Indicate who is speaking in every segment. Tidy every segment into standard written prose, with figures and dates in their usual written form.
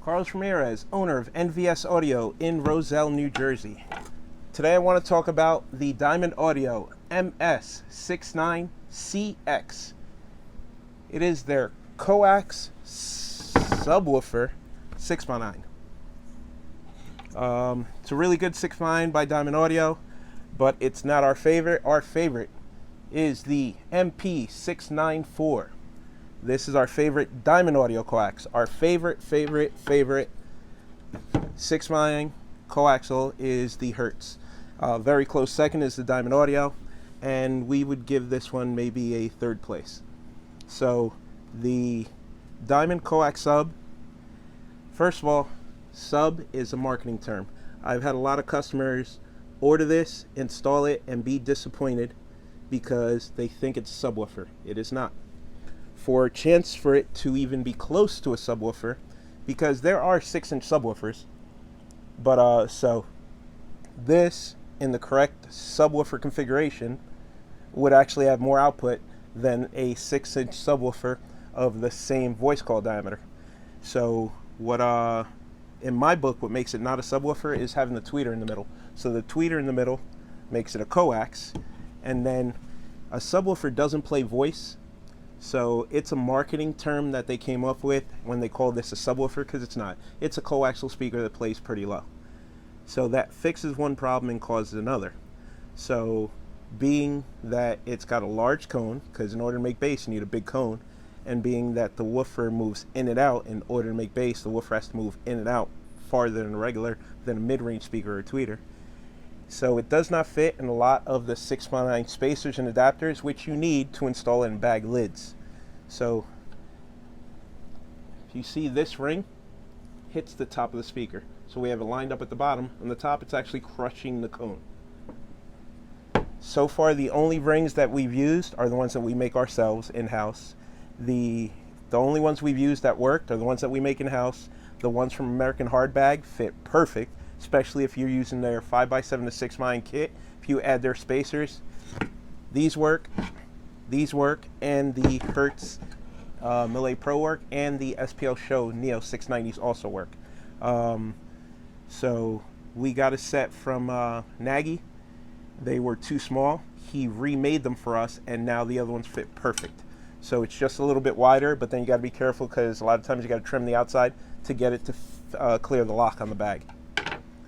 Speaker 1: Carlos Ramirez, owner of NVS Audio in Roselle, New Jersey. Today I want to talk about the Diamond Audio MS69CX. It is their coax subwoofer 6x9. It's a really good 6x9 by Diamond Audio, but it's not our favorite. Our favorite is the MP694. This is our favorite Diamond Audio coax. Our favorite 6x9 coaxial is the Hertz. Very close second is the Diamond Audio, and we would give this one maybe a third place. So the Diamond coax sub, first of all, sub is a marketing term. I've had a lot of customers order this, install it, and be disappointed because they think it's a subwoofer. It is not. For a chance for it to even be close to a subwoofer, because there are 6-inch subwoofers, but so this in the correct subwoofer configuration would actually have more output than a 6-inch subwoofer of the same voice call diameter. So what in my book, what makes it not a subwoofer is having the tweeter in the middle. So the tweeter in the middle makes it a coax, and then a subwoofer doesn't play voice. So it's a marketing term that they came up with when they call this a subwoofer, because it's not. It's a coaxial speaker that plays pretty low. So that fixes one problem and causes another. So being that it's got a large cone, because in order to make bass you need a big cone, and being that the woofer moves in and out, in order to make bass the woofer has to move in and out farther than a mid-range speaker or a tweeter. So it does not fit in a lot of the 6x9 spacers and adapters, which you need to install in bag lids. So if you see, this ring hits the top of the speaker. So we have it lined up at the bottom. On the top, it's actually crushing the cone. So far, the only rings that we've used are the ones that we make ourselves in-house. The only ones we've used that worked are the ones that we make in-house. The ones from American Hardbag fit perfect, especially if you're using their 5x7 to 6x9 kit. If you add their spacers, these work, and the Hertz Millet Pro work, and the SPL Show Neo 690s also work. So we got a set from Nagy. They were too small. He remade them for us, and now the other ones fit perfect. So it's just a little bit wider, but then you got to be careful because a lot of times you got to trim the outside to get it to clear the lock on the bag.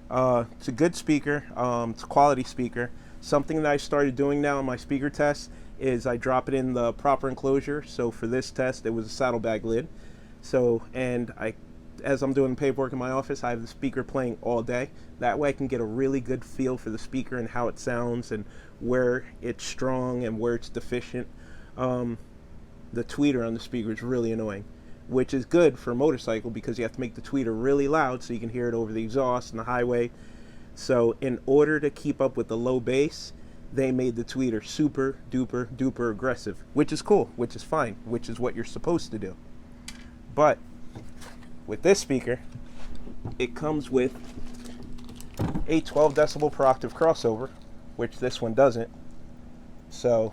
Speaker 1: It's a good speaker. It's a quality speaker. Something that I started doing now in my speaker tests is I drop it in the proper enclosure. So for this test, it was a saddlebag lid. So, and as I'm doing paperwork in my office, I have the speaker playing all day. That way I can get a really good feel for the speaker and how it sounds and where it's strong and where it's deficient. The tweeter on the speaker is really annoying, which is good for a motorcycle because you have to make the tweeter really loud so you can hear it over the exhaust and the highway. So in order to keep up with the low bass, they made the tweeter super duper aggressive, which is cool, which is fine, which is what you're supposed to do. But with this speaker, it comes with a 12 decibel per octave crossover, which this one doesn't. So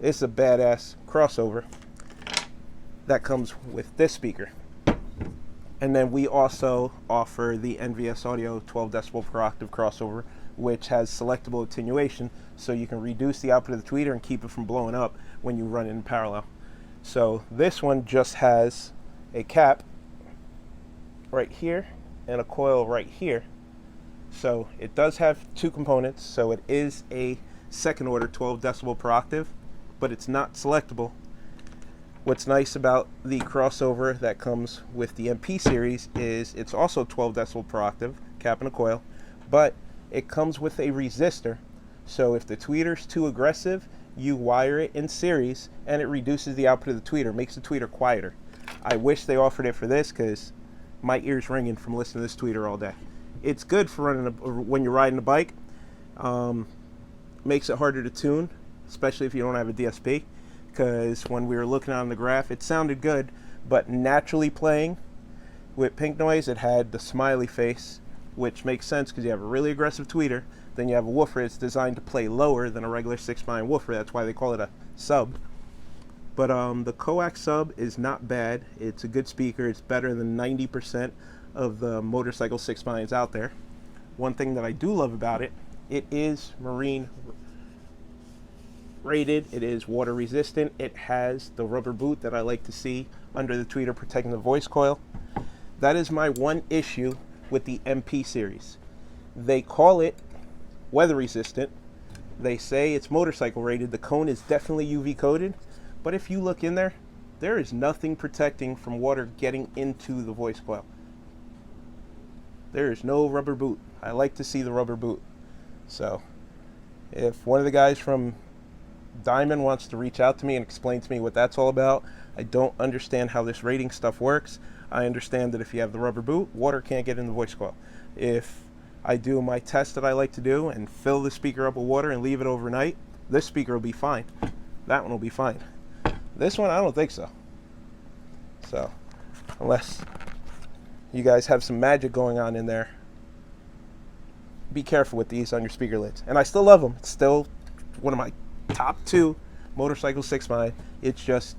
Speaker 1: it's a badass crossover that comes with this speaker. And then we also offer the NVS Audio 12 decibel per octave crossover, which has selectable attenuation, so you can reduce the output of the tweeter and keep it from blowing up when you run it in parallel. So this one just has a cap right here and a coil right here. So it does have two components, so it is a second order 12 decibel per octave, but it's not selectable. What's nice about the crossover that comes with the MP series is it's also 12 decibel per octave, cap and a coil, but it comes with a resistor. So if the tweeter's too aggressive, you wire it in series and it reduces the output of the tweeter, makes the tweeter quieter. I wish they offered it for this because my ear's ringing from listening to this tweeter all day. It's good for running when you're riding a bike. Makes it harder to tune, especially if you don't have a DSP, because when we were looking on the graph, it sounded good, but naturally playing with pink noise, it had the smiley face, which makes sense because you have a really aggressive tweeter, then you have a woofer that's designed to play lower than a regular 6x9 woofer. That's why they call it a sub. But the Coax sub is not bad. It's a good speaker. It's better than 90% of the motorcycle 6x out there. One thing that I do love about it, it is marine rated. It is water resistant. It has the rubber boot that I like to see under the tweeter protecting the voice coil. That is my one issue with the MP series. They call it weather resistant. They say it's motorcycle rated. The cone is definitely UV coated, but if you look in there, there is nothing protecting from water getting into the voice coil. There is no rubber boot. I like to see the rubber boot. So if one of the guys from Diamond wants to reach out to me and explain to me what that's all about, I don't understand how this rating stuff works. I understand that if you have the rubber boot, water can't get in the voice coil. If I do my test that I like to do and fill the speaker up with water and leave it overnight, this speaker will be fine. That one will be fine. This one, I don't think so. So, unless you guys have some magic going on in there, be careful with these on your speaker lids. And I still love them. It's still one of my top 2 motorcycle 6x. It's just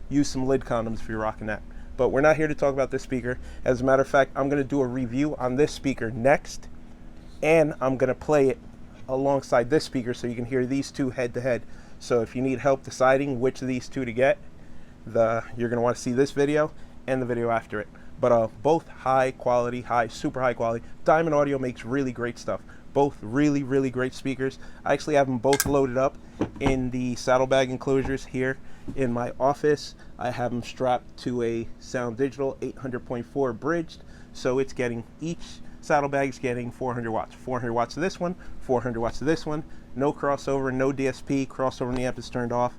Speaker 1: use some lid condoms if you're rocking that. But we're not here to talk about this speaker. As a matter of fact, I'm going to do a review on this speaker next, and I'm going to play it alongside this speaker so you can hear these two head to head. So if you need help deciding which of these two to get, you're going to want to see this video and the video after it. But both high quality, super high quality. Diamond Audio makes really great stuff. Both really, really great speakers. I actually have them both loaded up in the saddlebag enclosures here in my office. I have them strapped to a Sound Digital 800.4 bridged, so it's getting, each saddlebag's getting 400 watts. 400 watts to this one, 400 watts to this one. No crossover, no DSP. Crossover in the amp is turned off.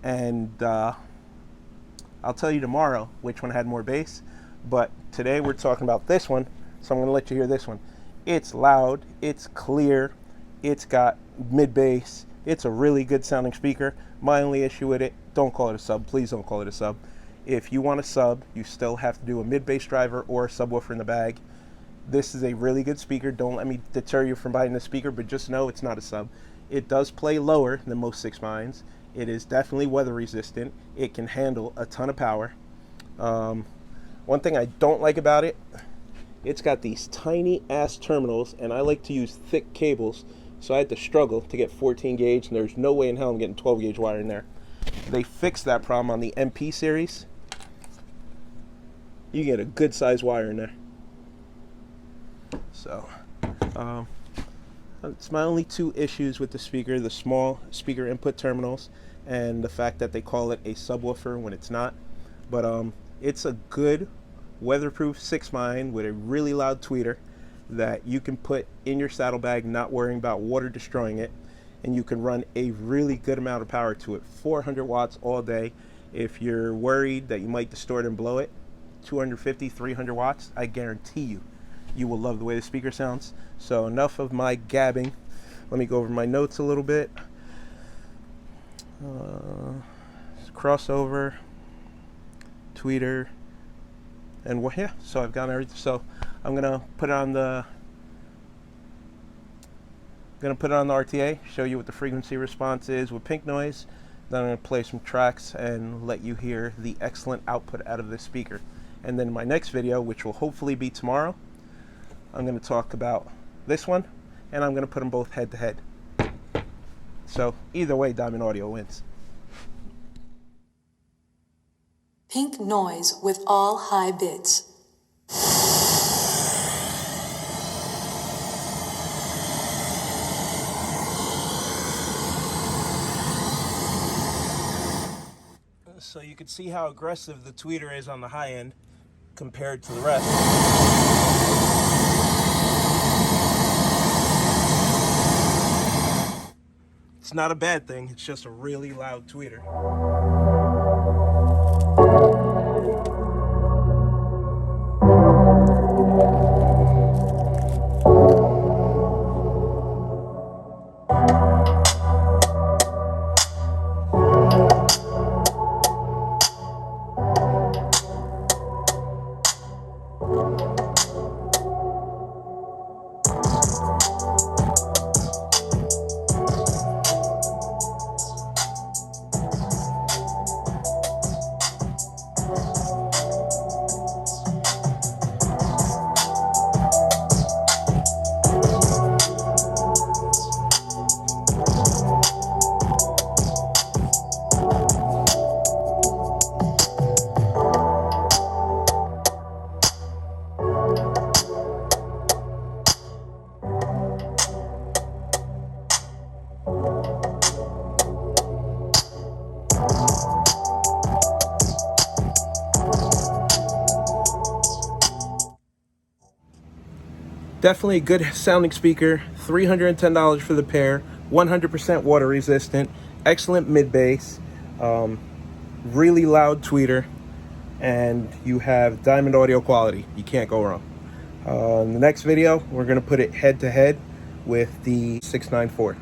Speaker 1: And I'll tell you tomorrow which one had more bass. But today we're talking about this one, so I'm going to let you hear this one. It's loud, it's clear, it's got mid bass, it's a really good sounding speaker. My only issue with it, don't call it a sub, please don't call it a sub. If you want a sub, you still have to do a mid bass driver or a subwoofer in the bag. This is a really good speaker. Don't let me deter you from buying this speaker, but just know it's not a sub. It does play lower than most 6x. It is definitely weather resistant. It can handle a ton of power. One thing I don't like about it, it's got these tiny ass terminals, and I like to use thick cables, so I had to struggle to get 14 gauge, and there's no way in hell I'm getting 12 gauge wire in there. They fixed that problem on the MP series. You get a good size wire in there. So it's my only 2 issues with the speaker: the small speaker input terminals and the fact that they call it a subwoofer when it's not. But it's a good weatherproof 6x with a really loud tweeter that you can put in your saddlebag, not worrying about water destroying it, and you can run a really good amount of power to it. 400 watts all day. If you're worried that you might distort and blow it, 250, 300 watts, I guarantee you will love the way the speaker sounds. So enough of my gabbing. Let me go over my notes a little bit. Crossover, tweeter, and yeah, so I've got everything. So I'm gonna put it on the RTA, show you what the frequency response is with pink noise. Then I'm gonna play some tracks and let you hear the excellent output out of this speaker. And then in my next video, which will hopefully be tomorrow, I'm gonna talk about this one, and I'm gonna put them both head to head. So either way, Diamond Audio wins.
Speaker 2: Pink noise with all high bits.
Speaker 1: So you can see how aggressive the tweeter is on the high end compared to the rest. It's not a bad thing, it's just a really loud tweeter. Definitely a good sounding speaker. $310 for the pair. 100% water resistant. Excellent mid bass. Really loud tweeter. And you have diamond audio quality. You can't go wrong. In the next video, we're going to put it head to head with the 694.